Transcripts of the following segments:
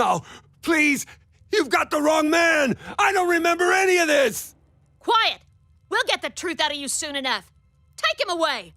No, please! You've got the wrong man! I don't remember any of this! Quiet! We'll get the truth out of you soon enough. Take him away!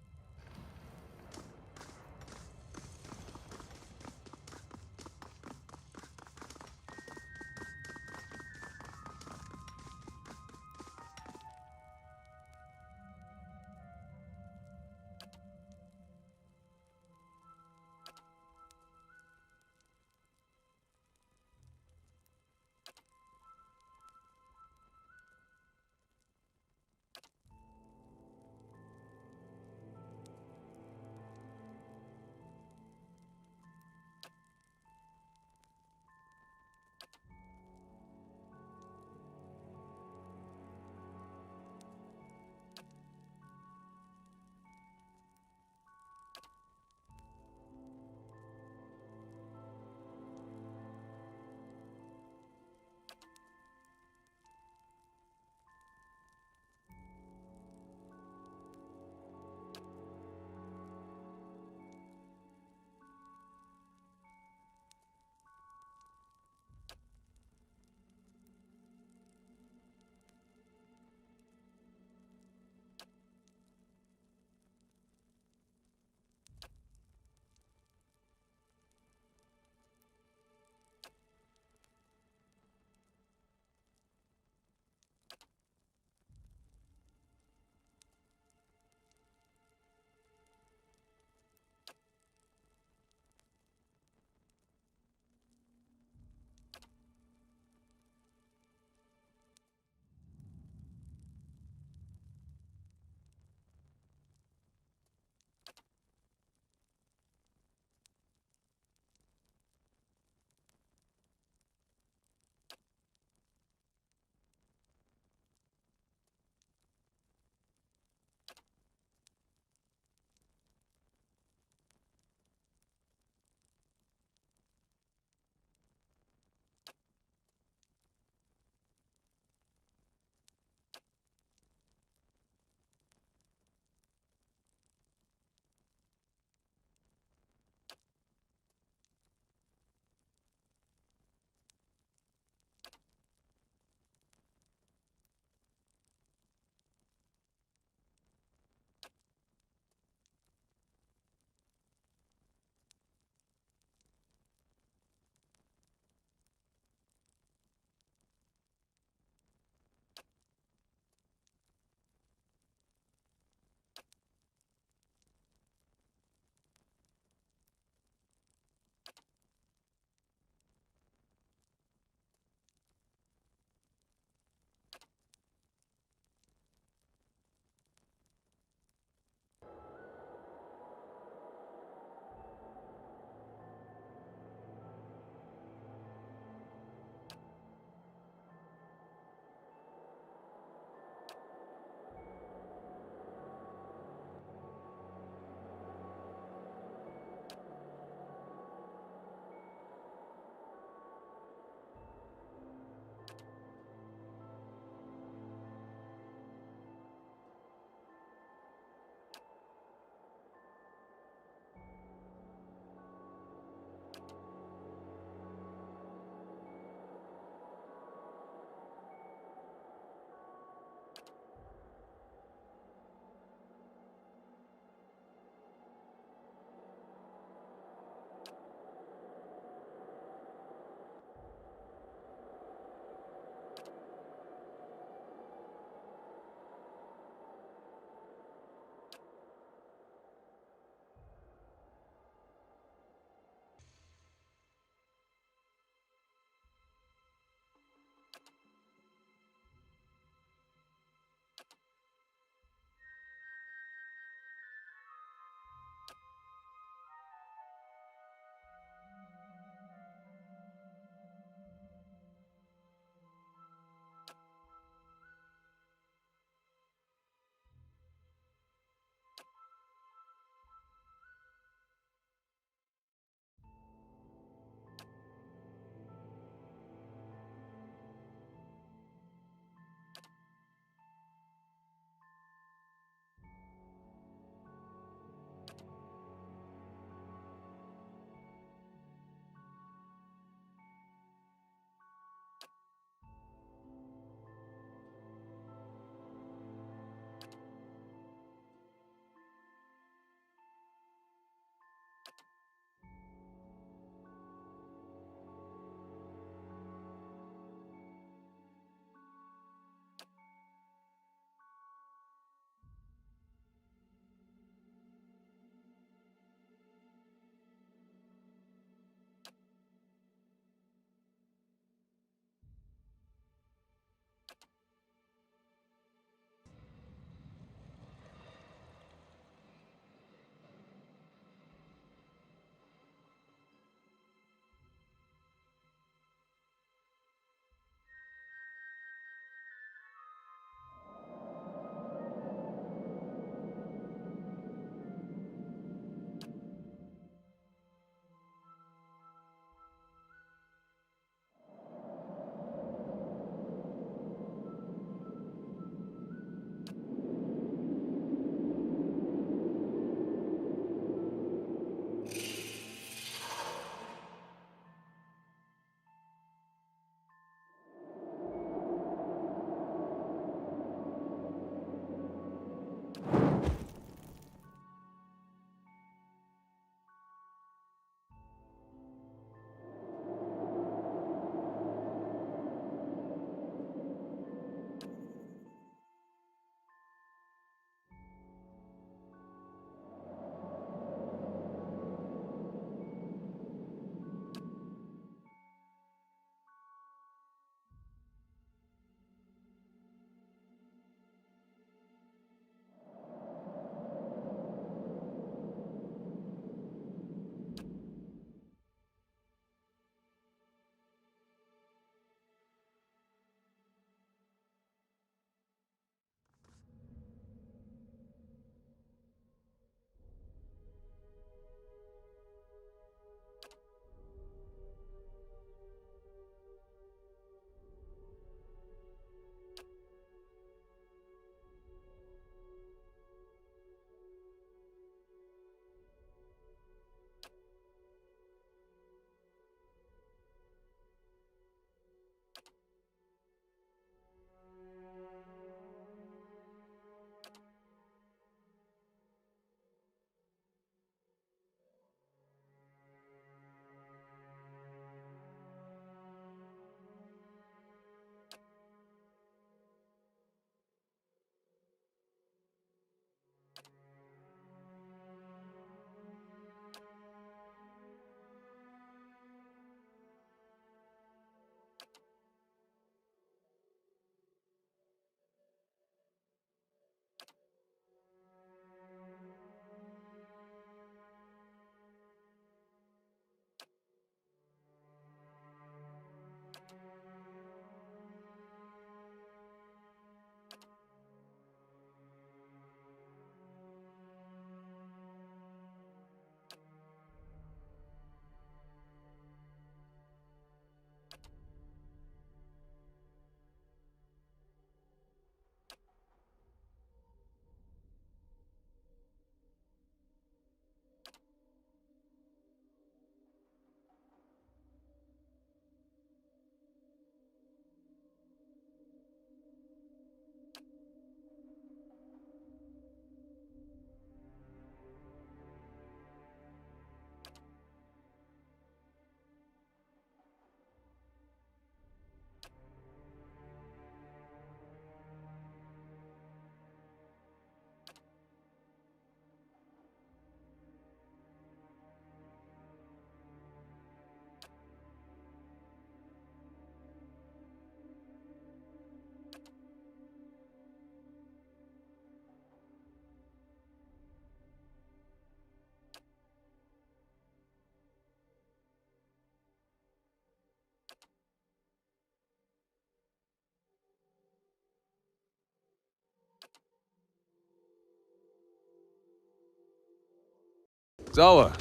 Zawa,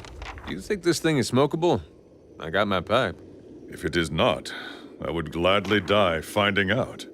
do you think this thing is smokable? I got my pipe. If it is not, I would gladly die finding out.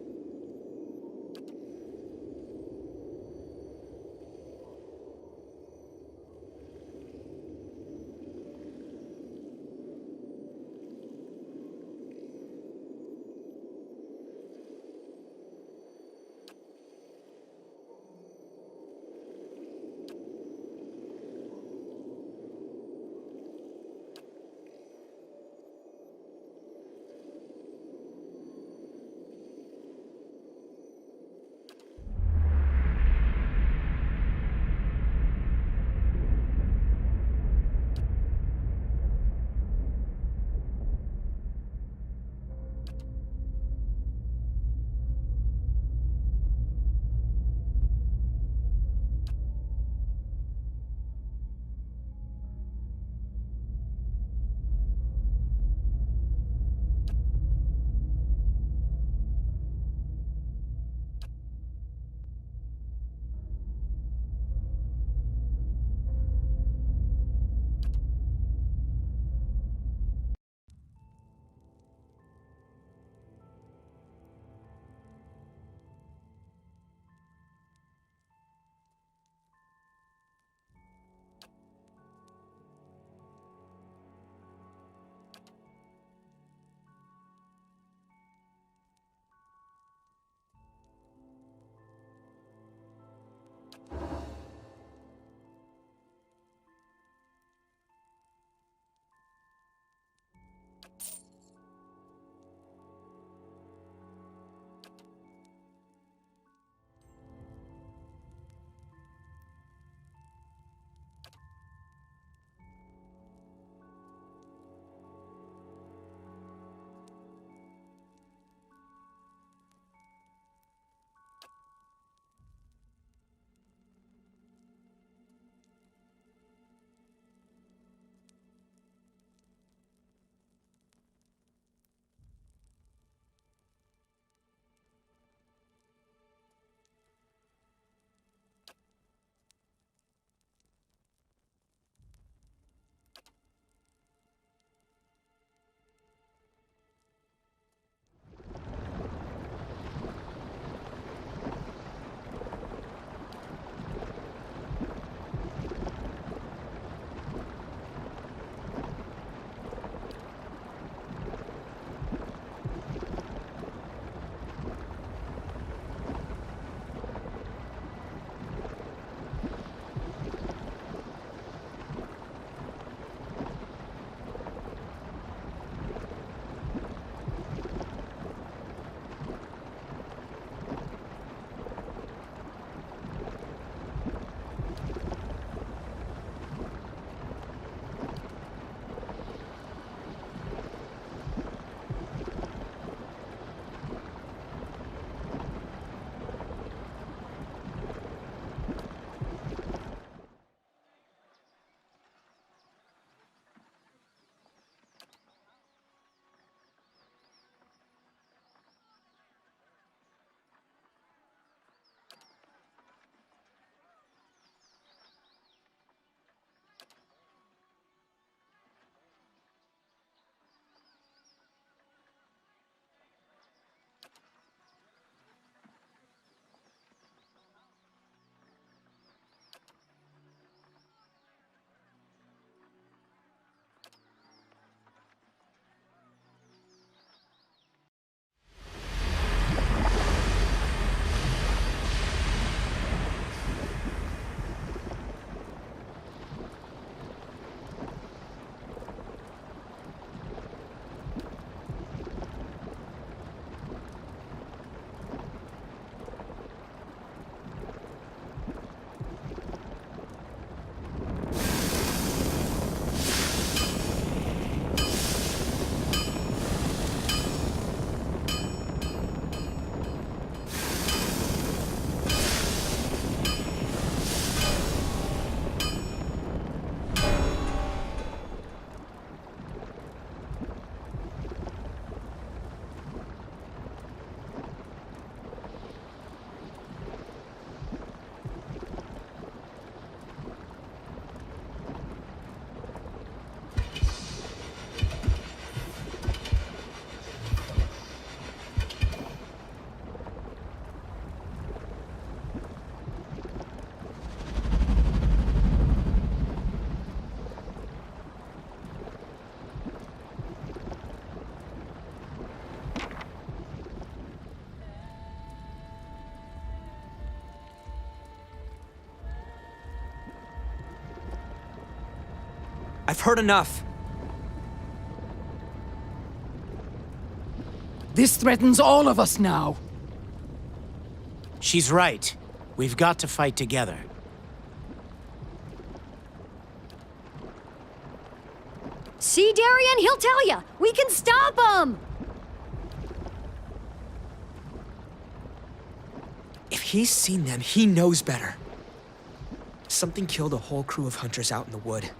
I've heard enough. This threatens all of us now. She's right. We've got to fight together. See, Darian? He'll tell you. We can stop him! If he's seen them, he knows better. Something killed a whole crew of hunters out in the wood.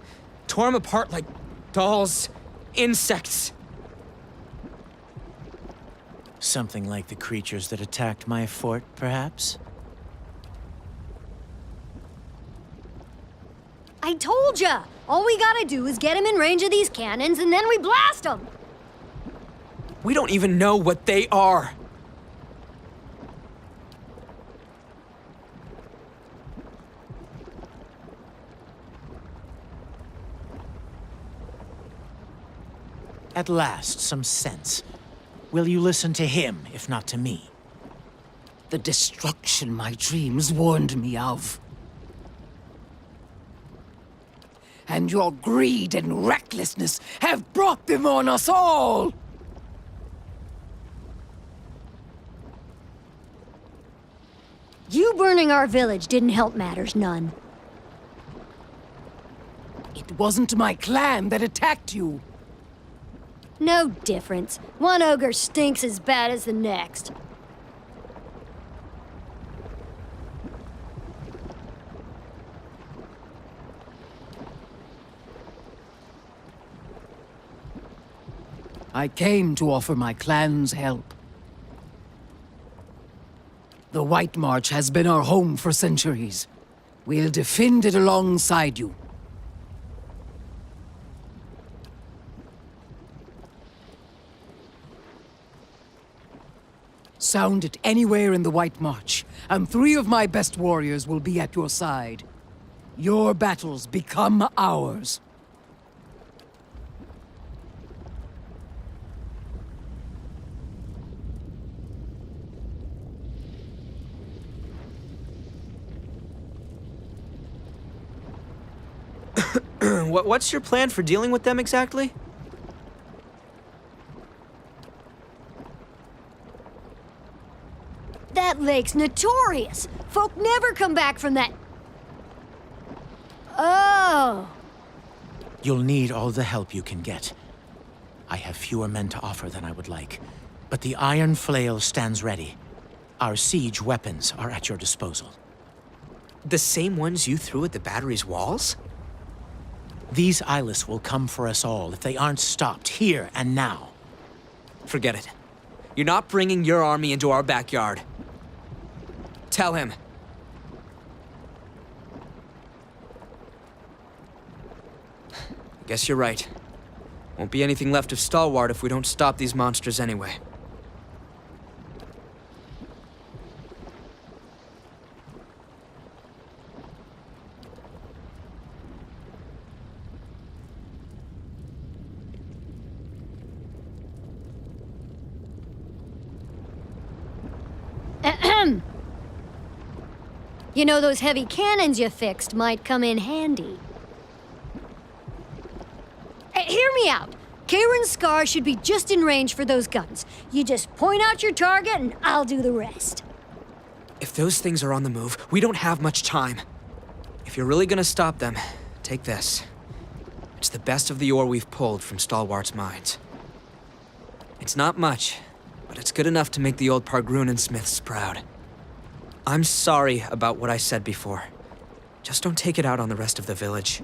Tore them apart like dolls, insects. Something like the creatures that attacked my fort, perhaps? I told ya! All we gotta do is get him in range of these cannons, and then we blast him! We don't even know what they are. At last, some sense. Will you listen to him, if not to me? The destruction my dreams warned me of. And your greed and recklessness have brought them on us all! You burning our village didn't help matters none. It wasn't my clan that attacked you. No difference. One ogre stinks as bad as the next. I came to offer my clan's help. The White March has been our home for centuries. We'll defend it alongside you. Sound it anywhere in the White March, and 3 of my best warriors will be at your side. Your battles become ours. What's your plan for dealing with them exactly? That lake's notorious. Folk never come back from that. Oh. You'll need all the help you can get. I have fewer men to offer than I would like, but the Iron Flail stands ready. Our siege weapons are at your disposal. The same ones you threw at the battery's walls? These eyeless will come for us all if they aren't stopped here and now. Forget it. You're not bringing your army into our backyard. Tell him. Guess you're right. Won't be anything left of Stalwart if we don't stop these monsters anyway. Ahem. You know, those heavy cannons you fixed might come in handy. Hear me out. Kieran's Scar should be just in range for those guns. You just point out your target and I'll do the rest. If those things are on the move, we don't have much time. If you're really gonna stop them, take this. It's the best of the ore we've pulled from Stalwart's mines. It's not much, but it's good enough to make the old Pargrunen Smiths proud. I'm sorry about what I said before. Just don't take it out on the rest of the village.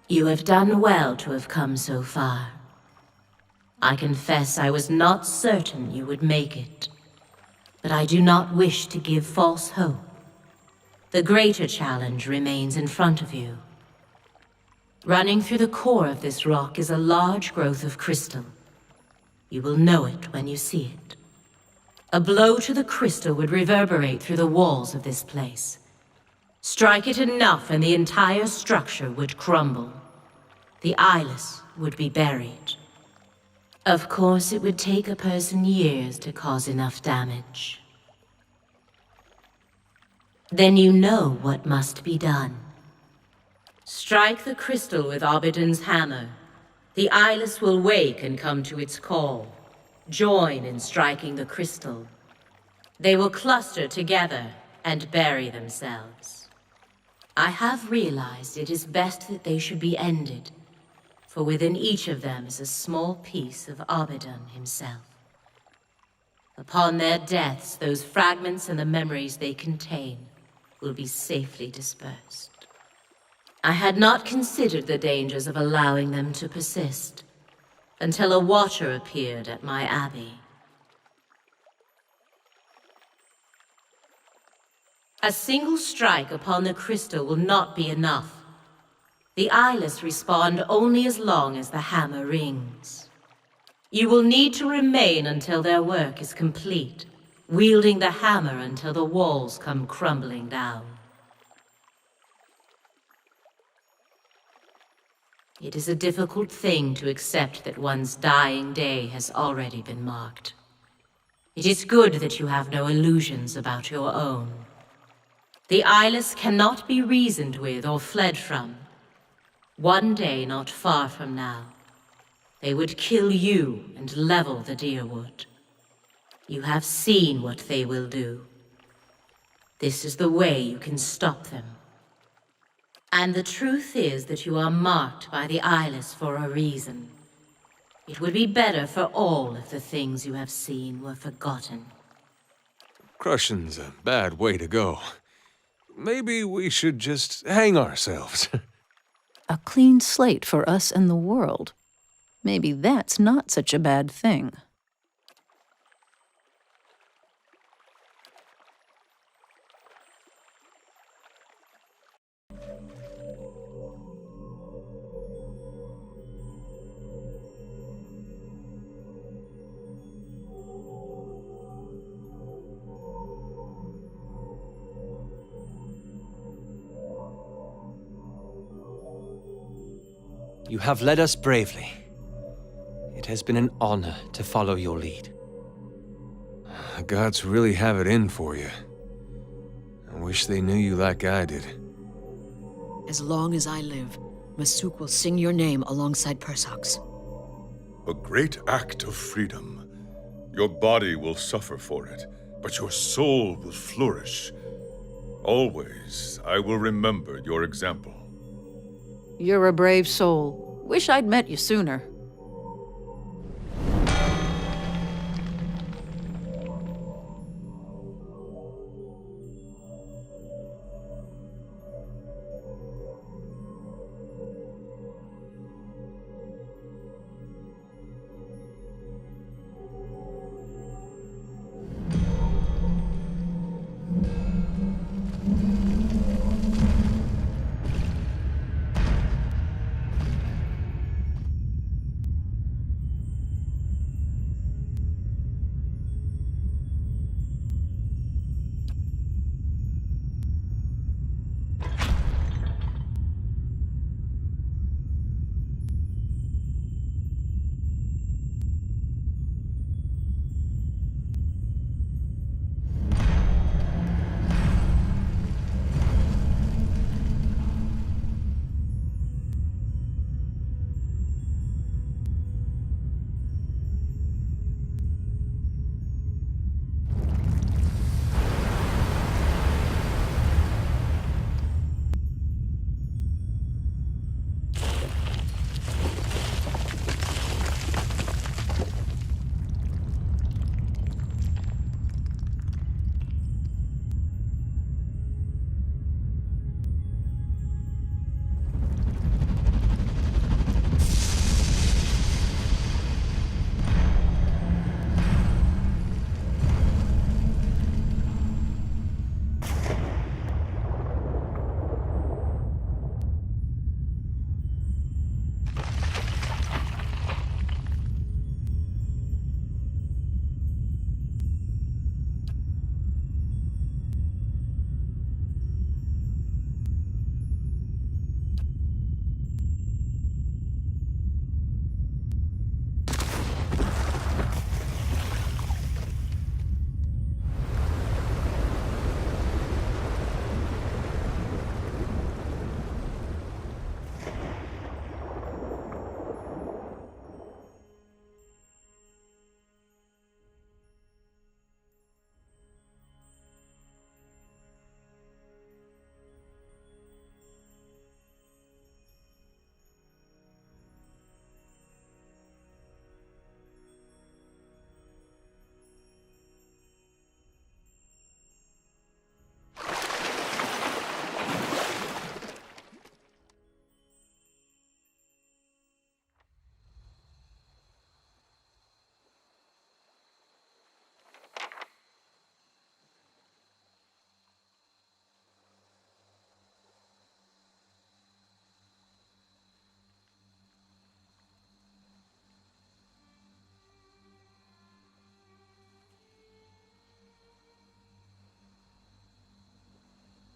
You have done well to have come so far. I confess I was not certain you would make it, but I do not wish to give false hope. The greater challenge remains in front of you. Running through the core of this rock is a large growth of crystal. You will know it when you see it. A blow to the crystal would reverberate through the walls of this place. Strike it enough and the entire structure would crumble. The eyeless would be buried. Of course, it would take a person years to cause enough damage. Then you know what must be done. Strike the crystal with Obidon's hammer. The eyeless will wake and come to its call. Join in striking the crystal. They will cluster together and bury themselves. I have realized it is best that they should be ended, for within each of them is a small piece of Obidon himself. Upon their deaths, those fragments and the memories they contain will be safely dispersed. I had not considered the dangers of allowing them to persist until a watcher appeared at my abbey. A single strike upon the crystal will not be enough. The eyeless respond only as long as the hammer rings. You will need to remain until their work is complete, wielding the hammer until the walls come crumbling down. It is a difficult thing to accept that one's dying day has already been marked. It is good that you have no illusions about your own. The eyeless cannot be reasoned with or fled from. One day not far from now, they would kill you and level the Dyrwood. You have seen what they will do. This is the way you can stop them. And the truth is that you are marked by the eyeless for a reason. It would be better for all if the things you have seen were forgotten. Crushing's a bad way to go. Maybe we should just hang ourselves. A clean slate for us and the world. Maybe that's not such a bad thing. You have led us bravely. It has been an honor to follow your lead. The gods really have it in for you. I wish they knew you like I did. As long as I live, Masuk will sing your name alongside Persok's. A great act of freedom. Your body will suffer for it, but your soul will flourish. Always, I will remember your example. You're a brave soul. Wish I'd met you sooner.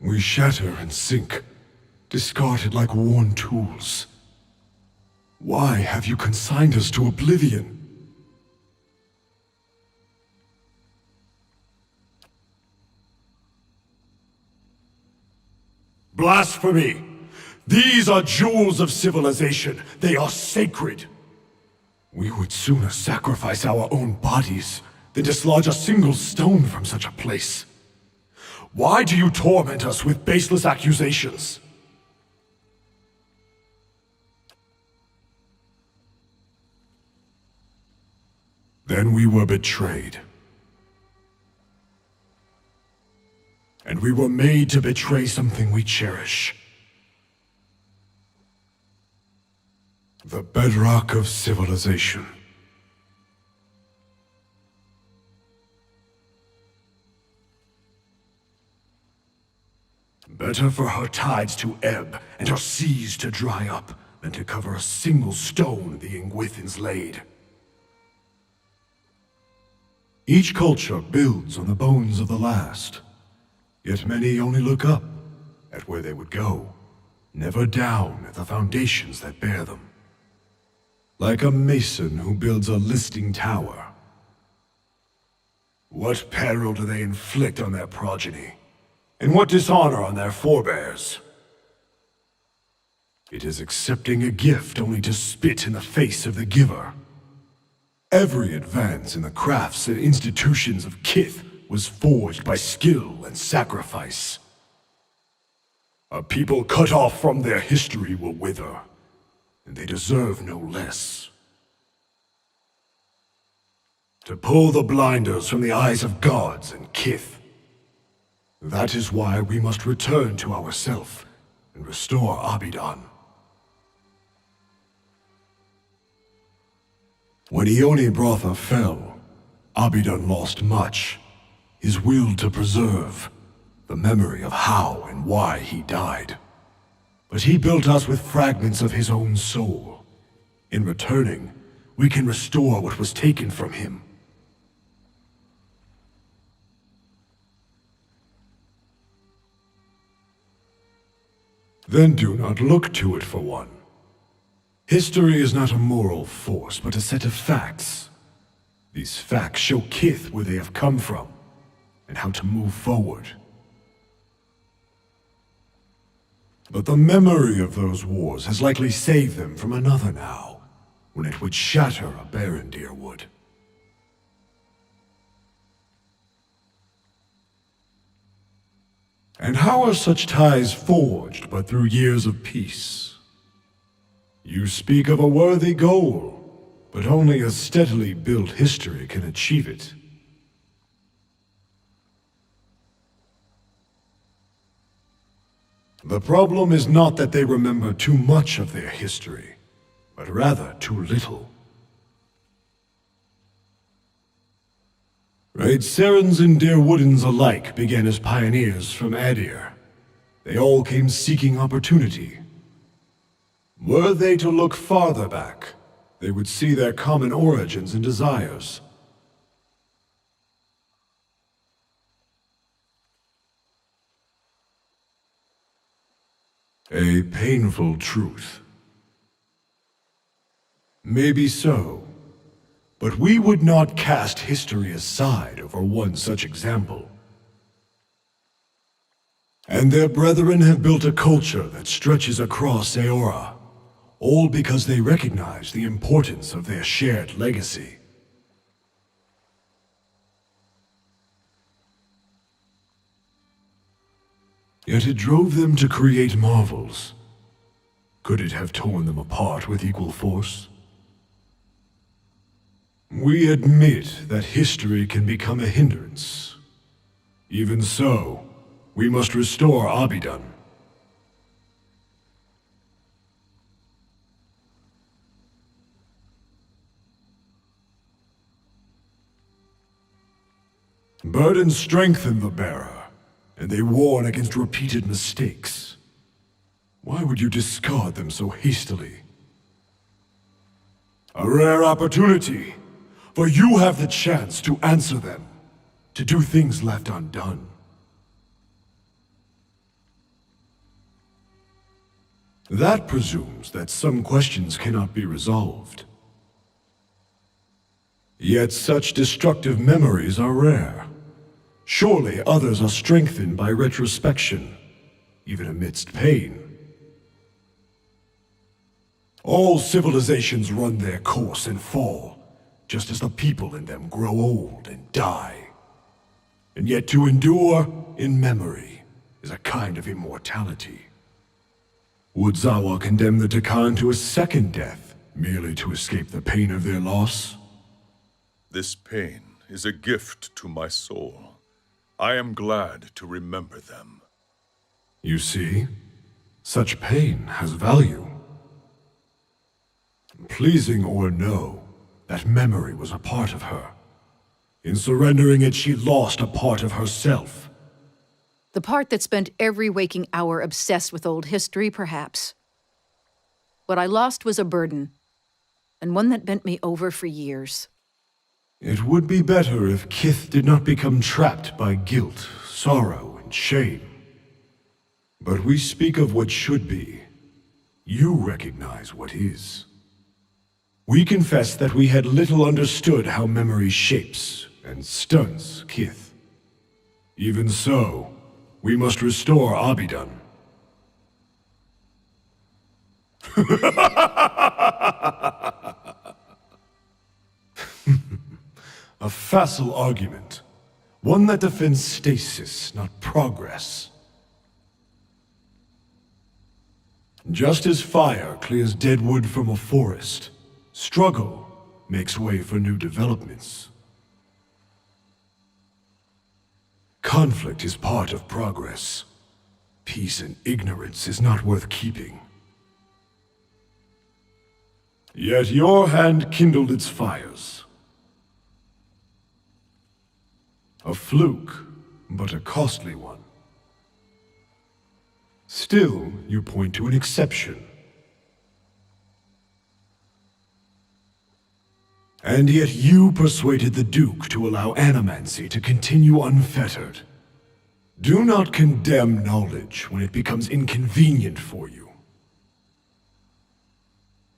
We shatter and sink, discarded like worn tools. Why have you consigned us to oblivion? Blasphemy! These are jewels of civilization. They are sacred. We would sooner sacrifice our own bodies than dislodge a single stone from such a place. Why do you torment us with baseless accusations? Then we were betrayed. And we were made to betray something we cherish. The bedrock of civilization. Better for her tides to ebb and her seas to dry up than to cover a single stone the Ingwithans laid. Each culture builds on the bones of the last, yet many only look up at where they would go, never down at the foundations that bear them. Like a mason who builds a listing tower. What peril do they inflict on their progeny? And what dishonor on their forebears? It is accepting a gift only to spit in the face of the giver. Every advance in the crafts and institutions of Kith was forged by skill and sacrifice. A people cut off from their history will wither, and they deserve no less. To pull the blinders from the eyes of gods and Kith. That is why we must return to ourself and restore Abidan. When Ioni Brotha fell, Abidan lost much. His will to preserve, the memory of how and why he died. But he built us with fragments of his own soul. In returning, we can restore what was taken from him. Then do not look to it for one. History is not a moral force, but a set of facts. These facts show Kith where they have come from, and how to move forward. But the memory of those wars has likely saved them from another now, when it would shatter a Barondir would. And how are such ties forged but through years of peace? You speak of a worthy goal, but only a steadily built history can achieve it. The problem is not that they remember too much of their history, but rather too little. Raid Serens and Dirwoodens alike began as pioneers from Adir. They all came seeking opportunity. Were they to look farther back, they would see their common origins and desires. A painful truth. Maybe so. But we would not cast history aside over one such example. And their brethren have built a culture that stretches across Eora, all because they recognize the importance of their shared legacy. Yet it drove them to create marvels. Could it have torn them apart with equal force? We admit that history can become a hindrance. Even so, we must restore Abidan. Burdens strengthen the bearer, and they warn against repeated mistakes. Why would you discard them so hastily? A rare opportunity, for you have the chance to answer them, to do things left undone. That presumes that some questions cannot be resolved. Yet such destructive memories are rare. Surely others are strengthened by retrospection, even amidst pain. All civilizations run their course and fall, just as the people in them grow old and die. And yet to endure in memory is a kind of immortality. Would Zawa condemn the Takan to a second death, merely to escape the pain of their loss? This pain is a gift to my soul. I am glad to remember them. You see, such pain has value. Pleasing or no, that memory was a part of her. In surrendering it, she lost a part of herself. The part that spent every waking hour obsessed with old history, perhaps. What I lost was a burden, and one that bent me over for years. It would be better if Kith did not become trapped by guilt, sorrow, and shame. But we speak of what should be. You recognize what is. We confess that we had little understood how memory shapes and stunts Kith. Even so, we must restore Abidan. A facile argument. One that defends stasis, not progress. Just as fire clears dead wood from a forest, struggle makes way for new developments. Conflict is part of progress. Peace and ignorance is not worth keeping. Yet your hand kindled its fires. A fluke, but a costly one. Still, you point to an exception. And yet you persuaded the Duke to allow Animancy to continue unfettered. Do not condemn knowledge when it becomes inconvenient for you.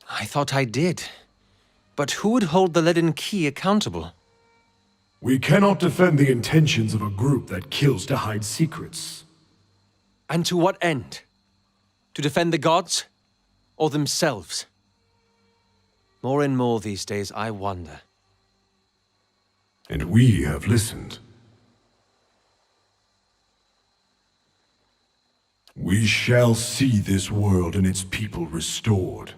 I thought I did. But who would hold the Leaden Key accountable? We cannot defend the intentions of a group that kills to hide secrets. And to what end? To defend the gods? Or themselves? More and more these days, I wonder. And we have listened. We shall see this world and its people restored.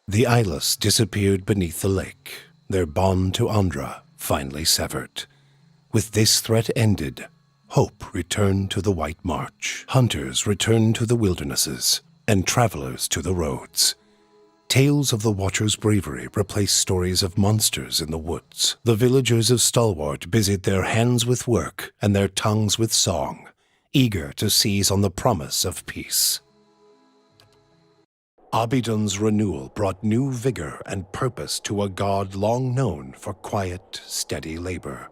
The Eyeless disappeared beneath the lake, their bond to Andra finally severed. With this threat ended, hope returned to the White March. Hunters returned to the wildernesses, and travelers to the roads. Tales of the Watcher's bravery replaced stories of monsters in the woods. The villagers of Stalwart busied their hands with work and their tongues with song, eager to seize on the promise of peace. Abidan's renewal brought new vigor and purpose to a god long known for quiet, steady labor.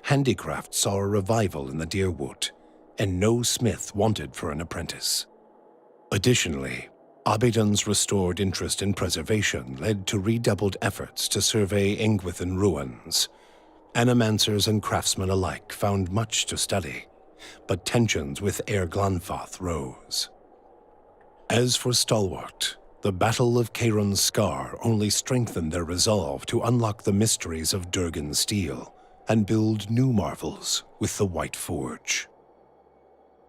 Handicraft saw a revival in the Deerwood, and no smith wanted for an apprentice. Additionally, Abidan's restored interest in preservation led to redoubled efforts to survey Engwithan ruins. Animancers and craftsmen alike found much to study, but tensions with Aer Glanfath rose. As for Stalwart, the Battle of Cairn's Scar only strengthened their resolve to unlock the mysteries of Durgan's steel and build new marvels with the White Forge.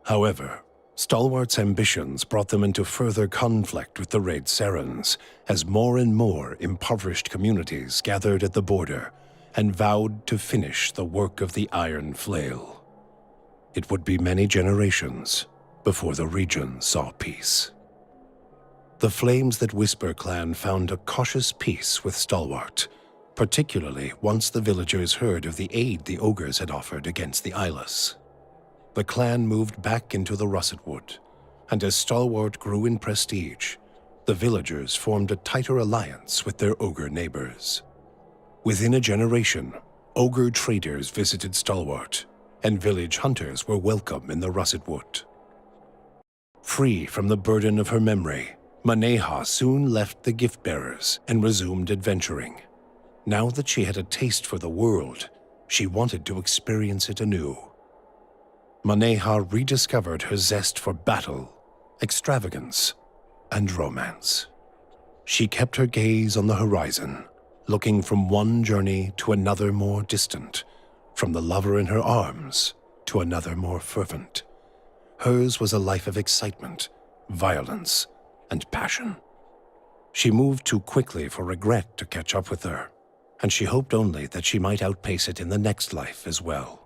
However, Stalwart's ambitions brought them into further conflict with the Red Serens, as more and more impoverished communities gathered at the border and vowed to finish the work of the Iron Flail. It would be many generations before the region saw peace. The Flames That Whisper clan found a cautious peace with Stalwart, particularly once the villagers heard of the aid the ogres had offered against the Eyeless. The clan moved back into the Russet Wood, and as Stalwart grew in prestige, the villagers formed a tighter alliance with their ogre neighbors. Within a generation, ogre traders visited Stalwart, and village hunters were welcome in the Russet Wood. Free from the burden of her memory, Maneha soon left the gift-bearers and resumed adventuring. Now that she had a taste for the world, she wanted to experience it anew. Maneha rediscovered her zest for battle, extravagance, and romance. She kept her gaze on the horizon, looking from one journey to another more distant, from the lover in her arms to another more fervent. Hers was a life of excitement, violence, and passion. She moved too quickly for regret to catch up with her, and she hoped only that she might outpace it in the next life as well.